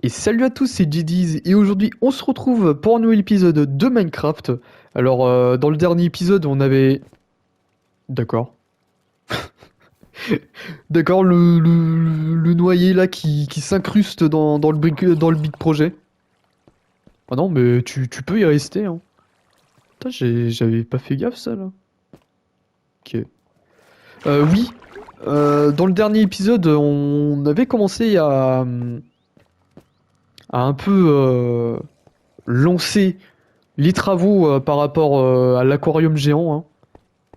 Et salut à tous, c'est JD's et aujourd'hui on se retrouve pour un nouvel épisode de Minecraft. Alors dans le dernier épisode on avait... D'accord. D'accord, le noyer là qui s'incruste dans dans le big projet. Ah non mais tu peux y rester hein. Putain j'avais pas fait gaffe ça là. Ok. Oui, dans le dernier épisode on avait commencé à un peu lancer les travaux par rapport à l'aquarium géant, hein.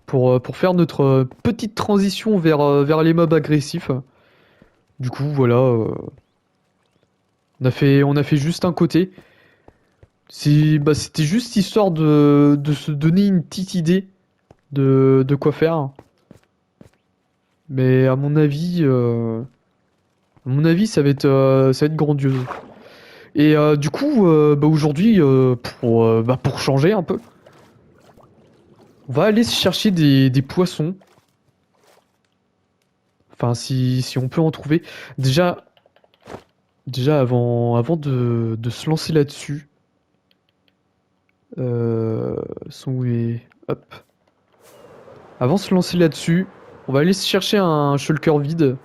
Pour faire notre petite transition vers les mobs agressifs. Du coup, voilà, on a fait juste un côté. C'était juste histoire de se donner une petite idée de quoi faire. Mais à mon avis, ça va être grandiose. Et du coup, aujourd'hui, pour changer un peu, on va aller se chercher des poissons. Enfin, si on peut en trouver. Déjà, avant de se lancer là-dessus, sont où les... Hop. Avant de se lancer là-dessus, on va aller se chercher un shulker vide.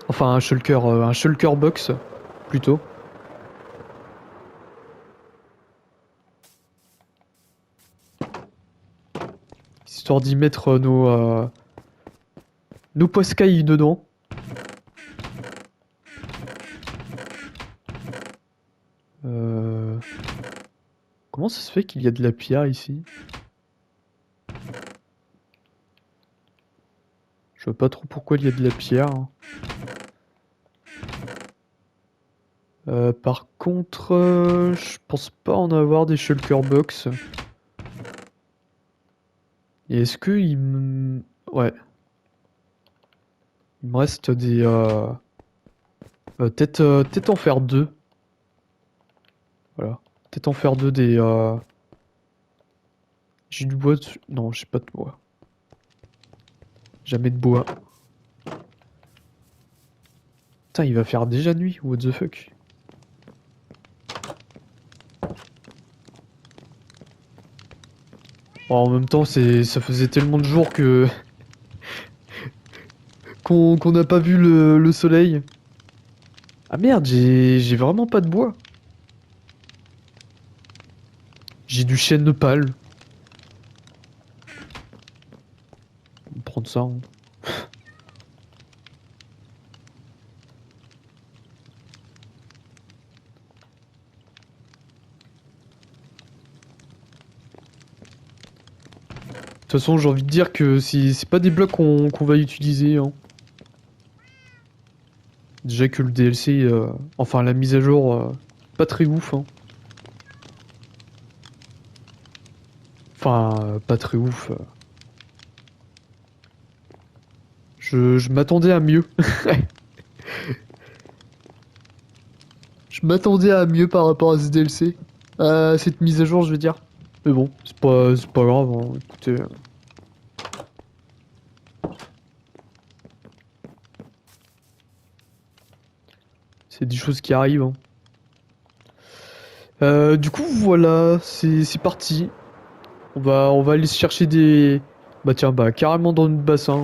Enfin, un shulker box, plutôt. Histoire d'y mettre nos poiscailles dedans. Euh... Comment ça se fait qu'il y a de la pierre ici? Je vois pas trop pourquoi il y a de la pierre, hein. Par contre, je pense pas en avoir des shulker box. Et est-ce que il me... Ouais, il me reste des... peut-être en faire deux. Voilà. Peut-être en faire deux des... J'ai du bois dessus. Non, j'ai pas de bois. Jamais de bois. Putain, il va faire déjà nuit. What the fuck? Bon, en même temps, ça faisait tellement de jours que... qu'on n'a pas vu le soleil. Ah merde, j'ai vraiment pas de bois. J'ai du chêne pâle. On va prendre ça, hein. De toute façon, j'ai envie de dire que c'est pas des blocs qu'on va utiliser, hein. Déjà que le DLC, enfin la mise à jour, pas très ouf, hein. Enfin, pas très ouf. Je m'attendais à mieux. Je m'attendais à mieux par rapport à ce DLC. À cette mise à jour, je veux dire. Mais bon, c'est pas grave, hein. Écoutez. C'est des choses qui arrivent, hein. Du coup, voilà, c'est parti. On va aller se chercher des... Bah tiens, bah carrément dans notre bassin.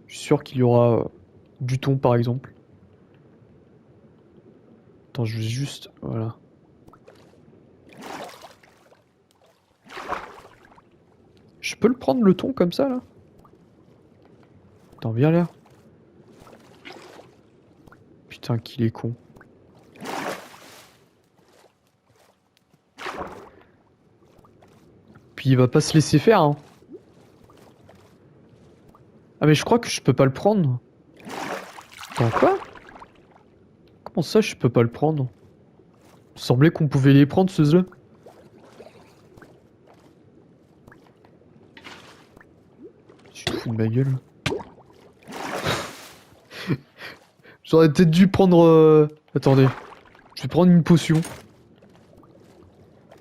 Je suis sûr qu'il y aura du thon, par exemple. Attends, je vais juste... Voilà. Je peux le prendre, le thon, comme ça, là? Attends, viens là. Putain, qu'il est con. Puis il va pas se laisser faire, hein. Ah mais je crois que je peux pas le prendre. Attends, quoi? Comment ça, je peux pas le prendre? Il semblait qu'on pouvait les prendre, ceux-là. Tu te fous de ma gueule. J'aurais peut-être dû prendre... Attendez. Je vais prendre une potion.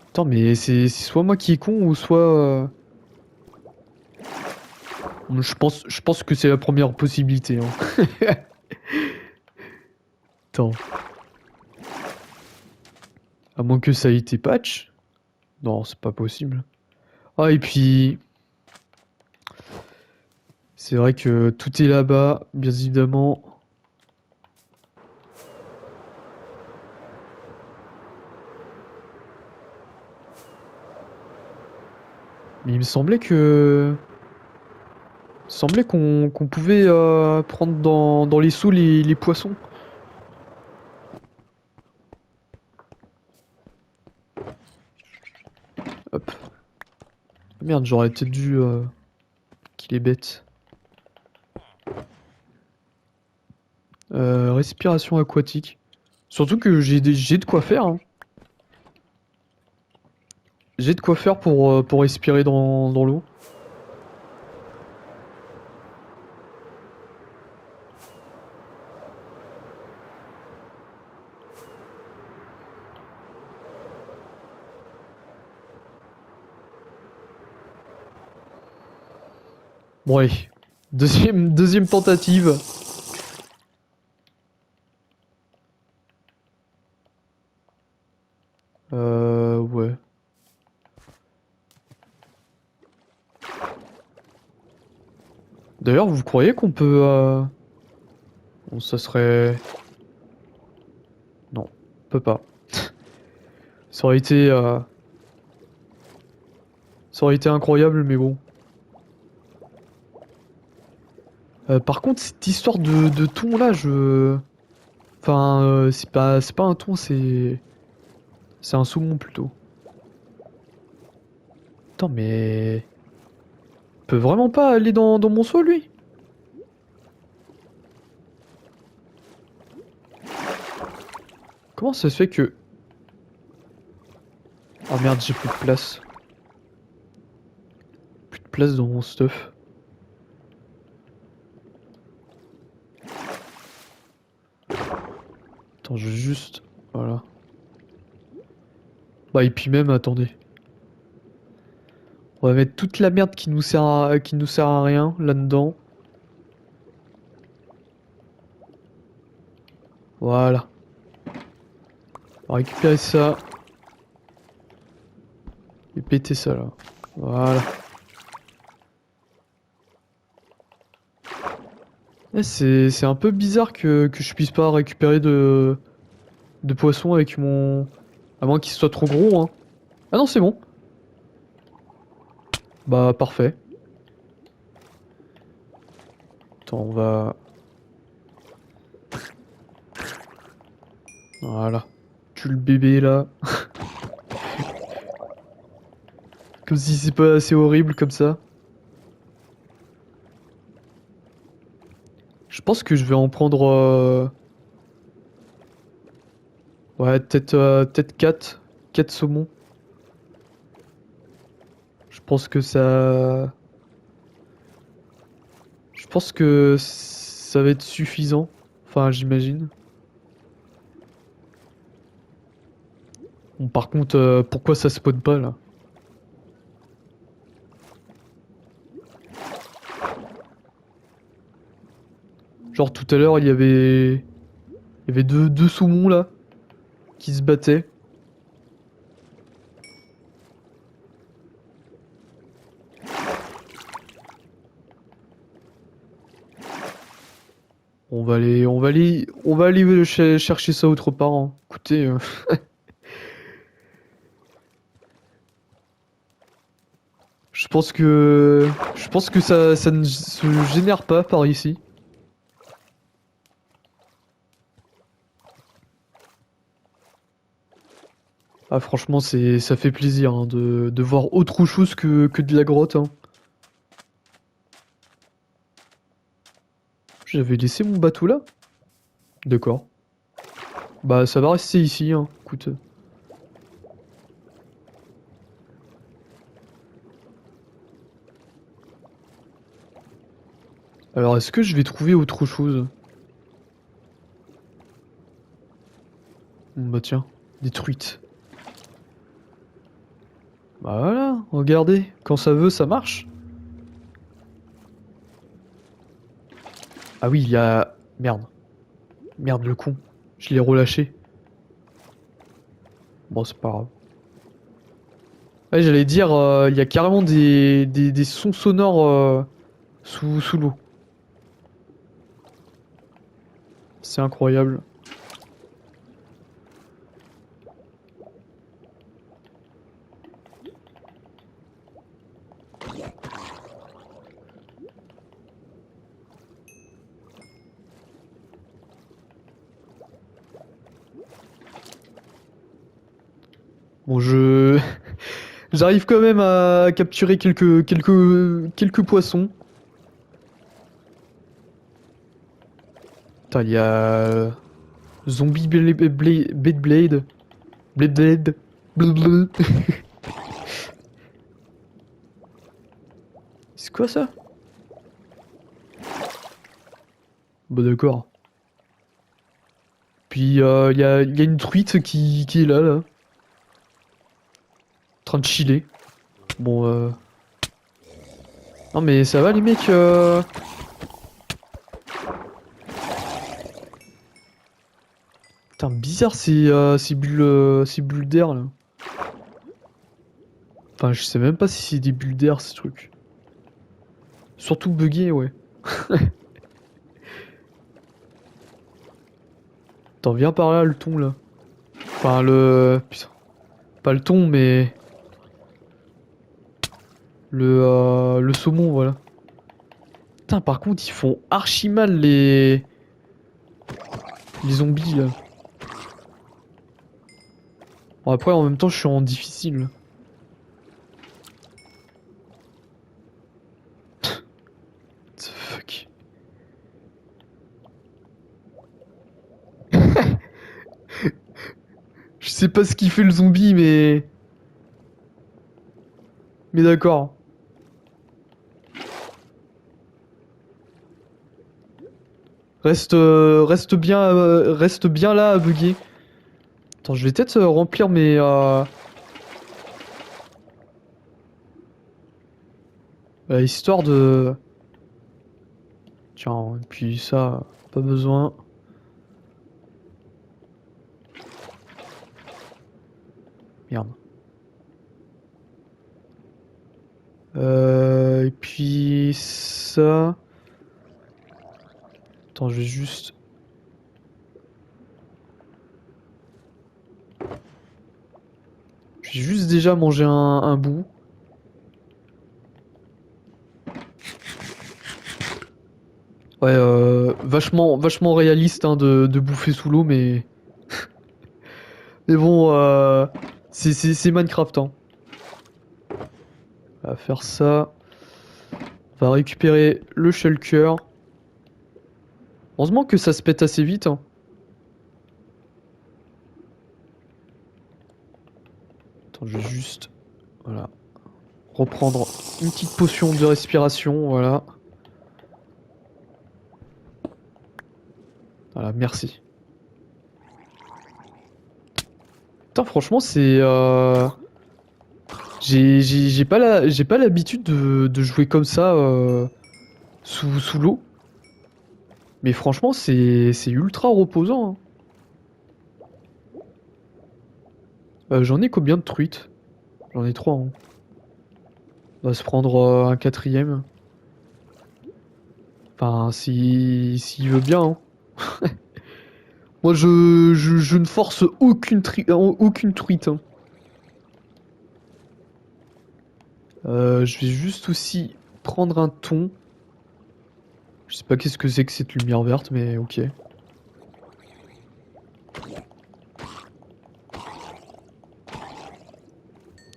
Attends, mais c'est soit moi qui est con ou soit... Je pense que c'est la première possibilité, hein. Attends. À moins que ça ait été patch? Non, c'est pas possible. Ah, et puis, c'est vrai que tout est là-bas, bien évidemment. Mais il me semblait que... Il me semblait qu'on pouvait prendre dans les seaux les poissons. Hop. Merde, j'aurais peut-être dû qu'il est bête. Respiration aquatique. Surtout que j'ai de quoi faire, hein. J'ai de quoi faire pour respirer dans l'eau. Bon allez. Deuxième tentative. Ouais. D'ailleurs, vous croyez qu'on peut... Bon, ça serait... Non, on peut pas. Ça aurait été... Ça aurait été incroyable, mais bon. Par contre, cette histoire de thon là, je... Enfin, c'est pas un thon, c'est un saumon plutôt. Attends, mais... Il peut vraiment pas aller dans mon seau, lui? Comment ça se fait que... Ah merde, j'ai plus de place. Plus de place dans mon stuff. Attends, je vais juste... Voilà. Bah et puis même, attendez. On va mettre toute la merde qui nous sert à rien là-dedans. Voilà. On va récupérer ça. Et péter ça là. Voilà. C'est un peu bizarre que je puisse pas récupérer de poisson avec mon... À moins qu'il soit trop gros, hein. Ah non, c'est bon. Bah, parfait. Attends, on va... Voilà. Tue le bébé, là. Comme si c'est pas assez horrible comme ça. Je pense que je vais en prendre... Ouais, peut-être 4. 4 saumons. Je pense que ça... Je pense que ça va être suffisant. Enfin, j'imagine. Bon, par contre, pourquoi ça spawn pas, là? Genre, tout à l'heure, il y avait... Il y avait deux saumons, là, qui se battaient. On va aller chercher ça autre part, hein. Écoutez, je pense que ça ne se génère pas par ici. Ah, franchement, ça fait plaisir hein, de voir autre chose que de la grotte, hein. J'avais laissé mon bateau là? D'accord. Bah, ça va rester ici, hein. Écoute. Alors, est-ce que je vais trouver autre chose? Bah, tiens, des truites. Bah voilà, regardez, quand ça veut, ça marche. Ah oui, il y a... Merde. Merde, le con. Je l'ai relâché. Bon, c'est pas grave. Ouais, j'allais dire, il y a carrément des sons sonores sous l'eau. C'est incroyable. Bon, je... J'arrive quand même à capturer quelques poissons. Putain, il y a... Zombie Bedblade. Blade. Blade. C'est quoi ça? Bah d'accord. Puis il y a une truite qui est là, en train de chiller. Bon, non mais ça va les mecs Putain, bizarre ces bulles d'air là. Enfin, je sais même pas si c'est des bulles d'air ces trucs. Surtout buggé, ouais. T'en viens par là, le ton là. Enfin, le... Putain, pas le thon, mais... Le saumon, voilà. Putain, par contre, ils font archi mal les zombies là. Bon, après, en même temps, je suis en difficile. What the fuck. Je sais pas ce qu'il fait le zombie, mais... Mais d'accord. Reste bien là à bugger. Attends, je vais peut-être remplir mes... histoire de... Tiens, et puis ça, pas besoin. Merde. Et puis ça... Attends, je vais juste... Je vais juste déjà manger un bout. Ouais, vachement réaliste hein, de bouffer sous l'eau, mais... Mais bon, c'est Minecraft, hein. On va faire ça. On va récupérer le shulker. Heureusement que ça se pète assez vite, hein. Attends, je vais juste... Voilà. Reprendre une petite potion de respiration, voilà. Voilà, merci. Putain, franchement, c'est... j'ai pas l'habitude de jouer comme ça sous l'eau. Mais franchement, c'est ultra reposant, hein. J'en ai combien de truites? J'en ai trois, hein. On va se prendre un quatrième. Enfin, s'il veut bien, hein. Moi, je ne force aucune truite, hein. Je vais juste aussi prendre un thon. Je sais pas qu'est-ce que c'est que cette lumière verte, mais ok.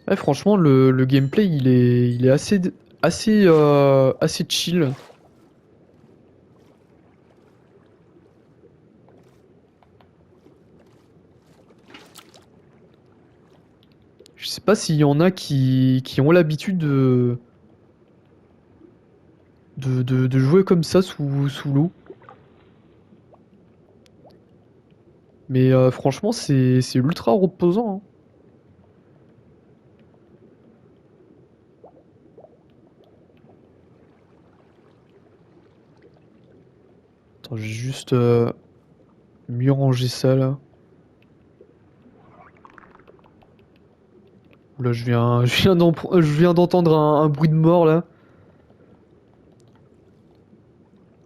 Ouais, franchement, le gameplay, il est assez chill. Je sais pas s'il y en a qui ont l'habitude de jouer comme ça sous l'eau. Mais franchement, c'est ultra reposant, hein. Attends, j'ai juste mieux ranger ça là. Là, je viens d'entendre un bruit de mort là.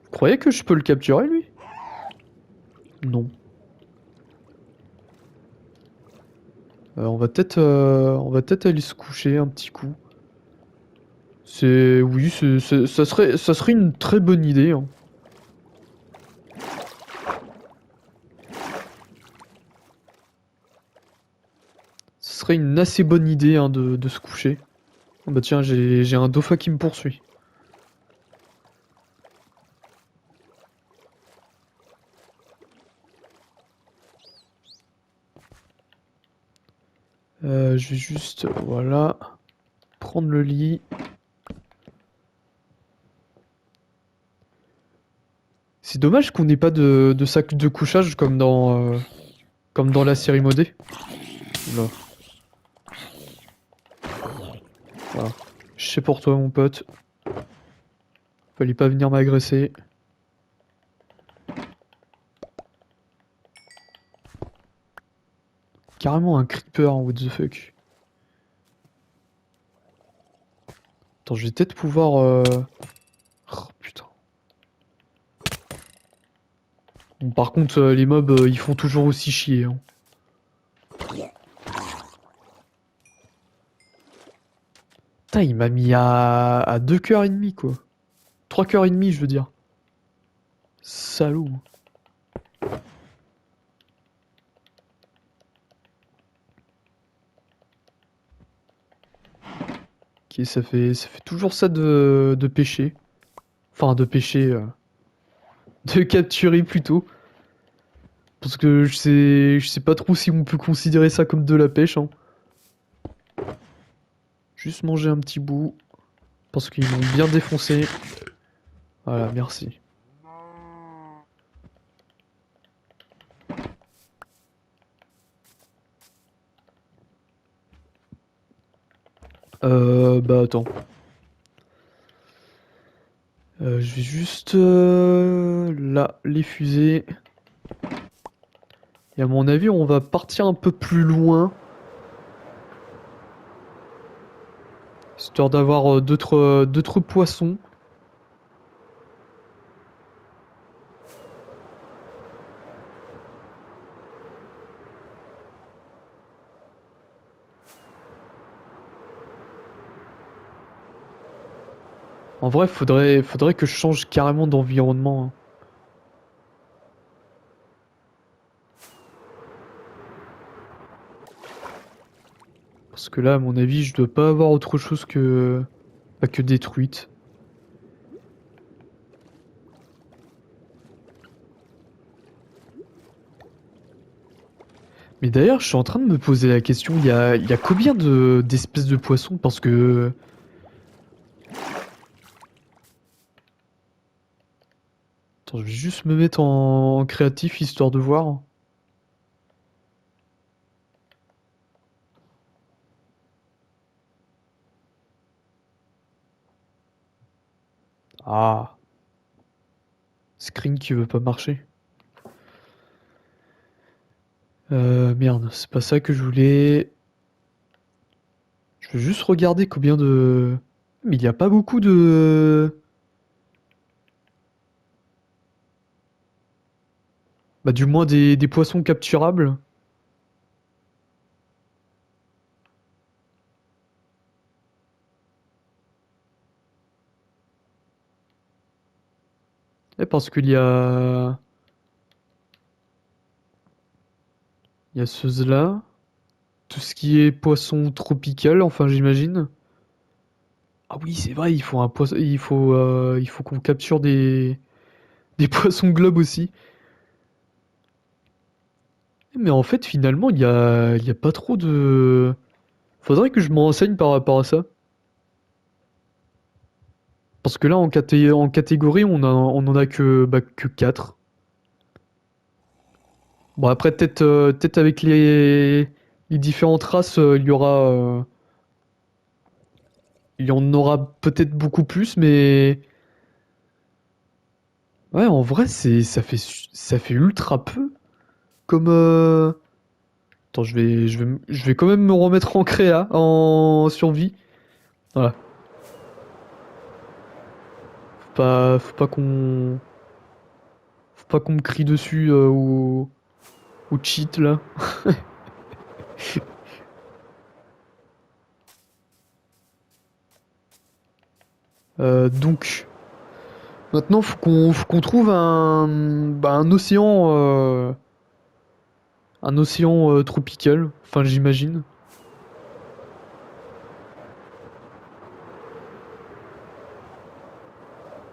Vous croyez que je peux le capturer lui? Non. On va peut-être aller se coucher un petit coup. Oui, ça serait une très bonne idée, hein. Ce serait une assez bonne idée, hein, de se coucher. Oh bah tiens, j'ai un dauphin qui me poursuit. Je vais juste, voilà, prendre le lit. C'est dommage qu'on n'ait pas de sac de couchage comme dans la série modée. Oula, voilà. Je sais pour toi, mon pote. Fallait pas venir m'agresser. Carrément un creeper, hein, what the fuck. Attends, je vais peut-être pouvoir... Oh, putain. Bon, par contre, les mobs, ils font toujours aussi chier, hein. Putain, il m'a mis à 2 cœurs et demi, quoi. 3 cœurs et demi, je veux dire. Salaud. Ok, ça fait toujours ça de pêcher. Enfin, de pêcher... de capturer plutôt. Parce que je sais pas trop si on peut considérer ça comme de la pêche, hein. Juste manger un petit bout. Parce qu'ils m'ont bien défoncé. Voilà, merci. Bah attends. Je vais juste... là, les fusées. Et à mon avis, on va partir un peu plus loin. Histoire d'avoir d'autres poissons. En vrai, faudrait que je change carrément d'environnement, hein. Parce que là, à mon avis, je dois pas avoir autre chose que... bah, que détruite. Mais d'ailleurs, je suis en train de me poser la question, il y a combien d'espèces de poissons? Parce que... Attends, je vais juste me mettre en créatif, histoire de voir. Ah, screen qui veut pas marcher. Merde, c'est pas ça que je voulais. Je veux juste regarder combien de... Mais il n'y a pas beaucoup de... Bah du moins des poissons capturables. Parce qu'il y a... Il y a ceux-là. Tout ce qui est poisson tropical, enfin j'imagine. Ah oui, c'est vrai, il faut un poisson... il faut qu'on capture des poissons globes aussi. Mais en fait, finalement, il y a pas trop de... Faudrait que je me renseigne par rapport à ça. Parce que là, en catégorie, on en a que, bah, que 4. Bon, après, peut-être avec les différentes races, il y en aura peut-être beaucoup plus, mais Ouais, en vrai, ça fait ultra peu. Comme attends, je vais quand même me remettre en créa, en survie. Voilà. Faut pas faut pas qu'on me crie dessus ou cheat là. Donc, maintenant, faut qu'on trouve un océan tropical. Enfin, j'imagine.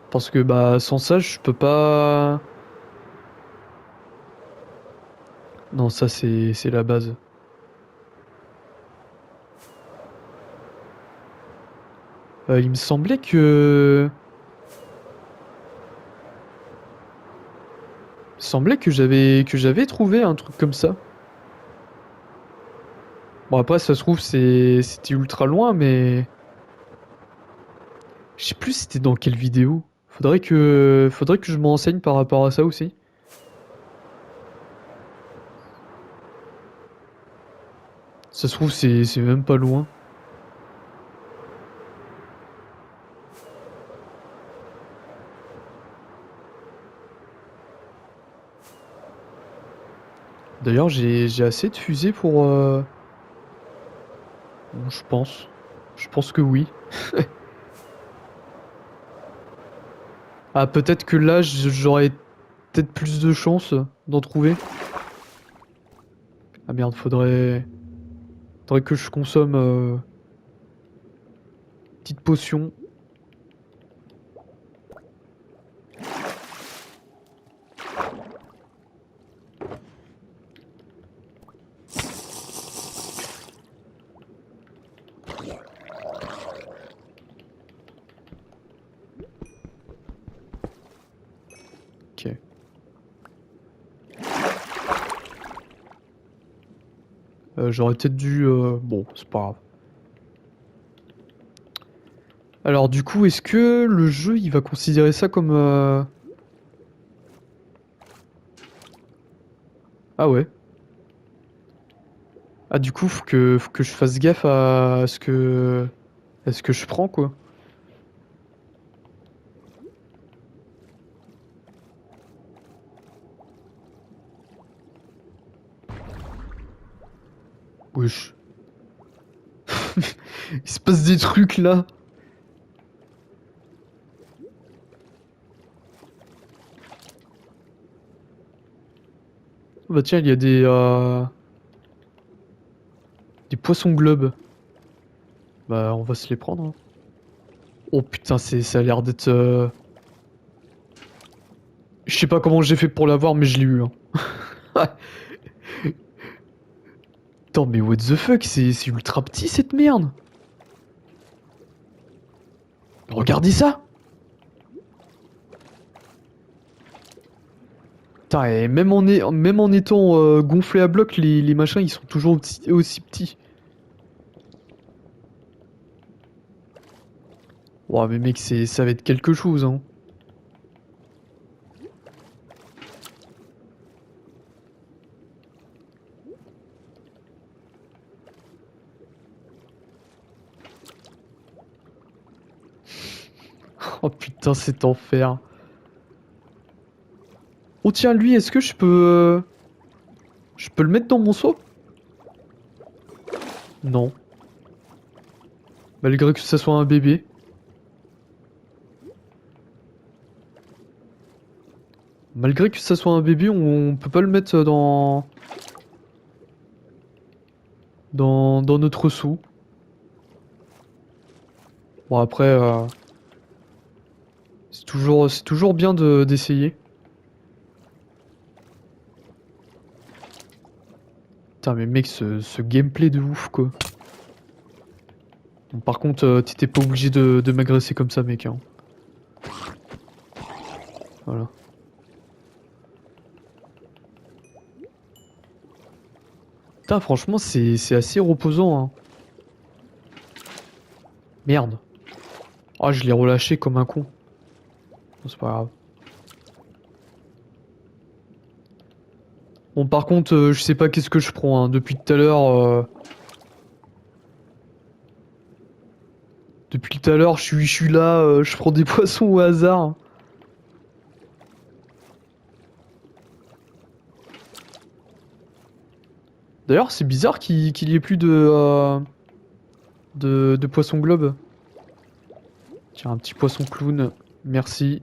Parce que bah sans ça, je peux pas. Non, ça c'est la base. Il me semblait que j'avais trouvé un truc comme ça. Bon après ça se trouve c'était ultra loin mais je sais plus c'était dans quelle vidéo. Faudrait que je me renseigne par rapport à ça aussi. Ça se trouve c'est même pas loin. D'ailleurs j'ai assez de fusées pour bon, je pense. Je pense que oui. Ah peut-être que là j'aurais peut-être plus de chance d'en trouver. Ah merde, faudrait que je consomme petite potion. Ok. J'aurais peut-être dû bon, c'est pas grave. Alors du coup, est-ce que le jeu il va considérer ça comme ah ouais. Ah du coup, faut que je fasse gaffe à ce que je prends quoi. Wesh. Il se passe des trucs là. Bah tiens, il y a des poissons globes. Bah on va se les prendre, hein. Oh putain, ça a l'air d'être je sais pas comment j'ai fait pour l'avoir mais je l'ai eu, hein. Attends, mais what the fuck, c'est ultra petit cette merde. Regardez ça. Putain, et même en étant gonflé à bloc, les machins ils sont toujours aussi petits. Ouah, mais mec, ça va être quelque chose, hein. Oh putain, cet enfer. Oh tiens, lui, est-ce que je peux le mettre dans mon seau? Non. Malgré que ça soit un bébé. Malgré que ça soit un bébé, on peut pas le mettre dans notre seau. Bon après, c'est toujours bien d'essayer. Putain, mais mec, ce gameplay de ouf, quoi. Bon, par contre, t'étais pas obligé de m'agresser comme ça, mec, hein. Voilà. Putain, franchement, c'est assez reposant, hein. Merde. Ah, je l'ai relâché comme un con. Bon, c'est pas grave. Bon, par contre, je sais pas qu'est-ce que je prends, hein. Depuis tout à l'heure... Depuis tout à l'heure, je suis là, je prends des poissons au hasard. D'ailleurs, c'est bizarre qu'il y ait plus de poissons globe. Tiens, un petit poisson clown. Merci.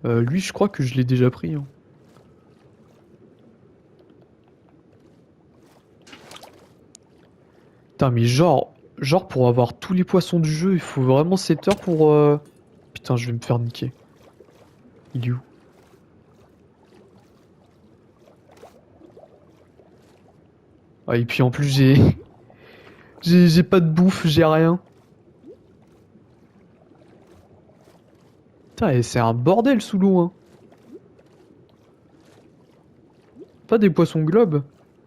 Lui, je crois que je l'ai déjà pris, hein. Putain, mais genre pour avoir tous les poissons du jeu, il faut vraiment 7 heures pour... Putain, je vais me faire niquer. Il est où? Ah, et puis en plus, j'ai... j'ai pas de bouffe, j'ai rien. Putain, et c'est un bordel sous l'eau, hein. Pas des poissons globes,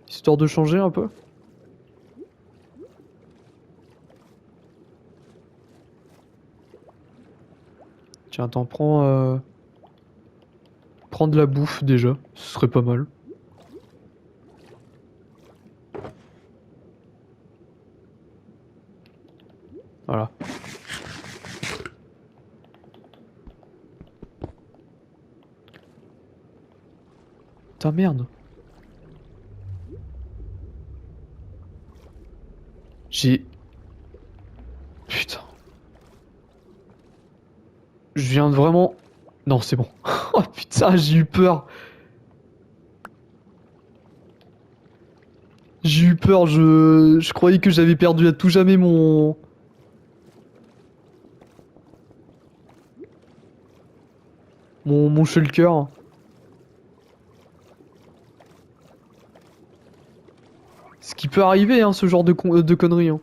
histoire de changer un peu. Tiens, t'en prends... Prends de la bouffe déjà, ce serait pas mal. Voilà. Putain, merde. J'ai... Putain. Je viens de vraiment... Non, c'est bon. Oh putain, j'ai eu peur. J'ai eu peur, je croyais que j'avais perdu à tout jamais mon shulker. Ce qui peut arriver, hein, ce genre de conneries, hein.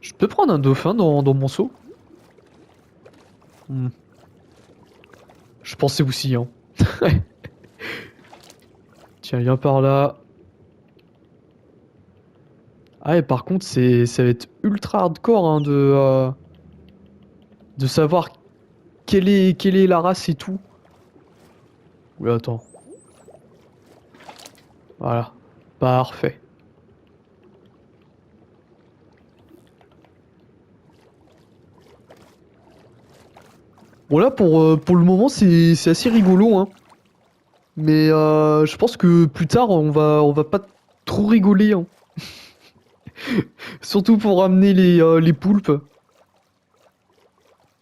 Je peux prendre un dauphin dans mon seau? Hmm. Je pensais aussi, hein. Tiens, viens par là. Ah, et par contre, ça va être ultra hardcore, hein, de savoir quelle est la race et tout. Oula, attends. Voilà. Parfait. Bon, là, pour le moment, c'est assez rigolo, hein. Mais je pense que plus tard, on va pas trop rigoler, hein. Surtout pour ramener les poulpes.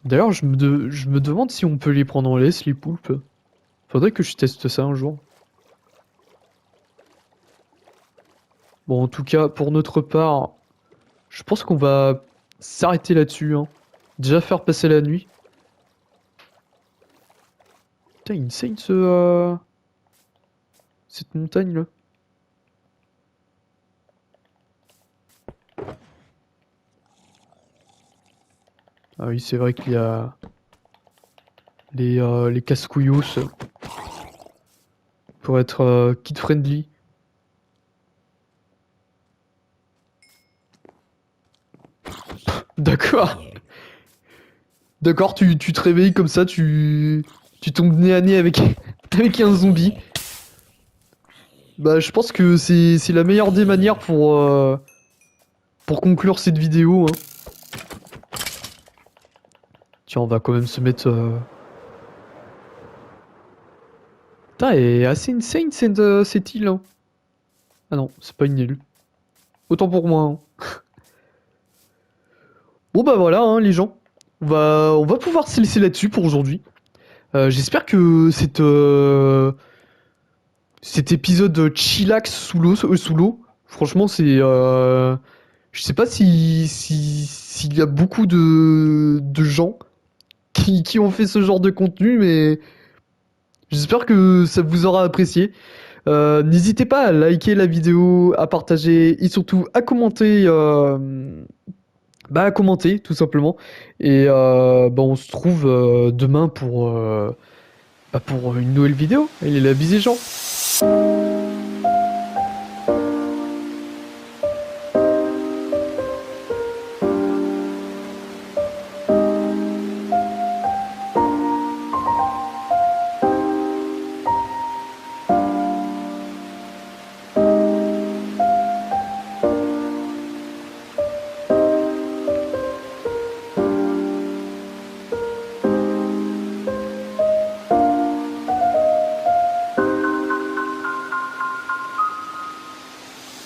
D'ailleurs, je me demande si on peut les prendre en laisse, les poulpes. Faudrait que je teste ça un jour. Bon, en tout cas, pour notre part, je pense qu'on va s'arrêter là-dessus, hein. Déjà faire passer la nuit. Putain, insane cette montagne là. Ah oui, c'est vrai qu'il y a les cascouillos pour être kid friendly. D'accord. D'accord, tu te réveilles comme ça, tu tombes nez à nez avec, avec un zombie. Bah, je pense que c'est la meilleure des manières pour conclure cette vidéo, hein. Tiens, on va quand même se mettre... Putain, elle est assez insane cette île, hein. Ah non, c'est pas une île. Autant pour moi, hein. Bon bah voilà, hein, les gens. On va pouvoir se laisser là-dessus pour aujourd'hui. J'espère que cet épisode chillax sous l'eau, franchement, c'est... je sais pas s'il y a beaucoup de gens qui ont fait ce genre de contenu, mais j'espère que ça vous aura apprécié. N'hésitez pas à liker la vidéo, à partager et surtout à commenter, bah, à commenter tout simplement. Et bah, on se trouve demain pour une nouvelle vidéo. Allez, la bise les gens.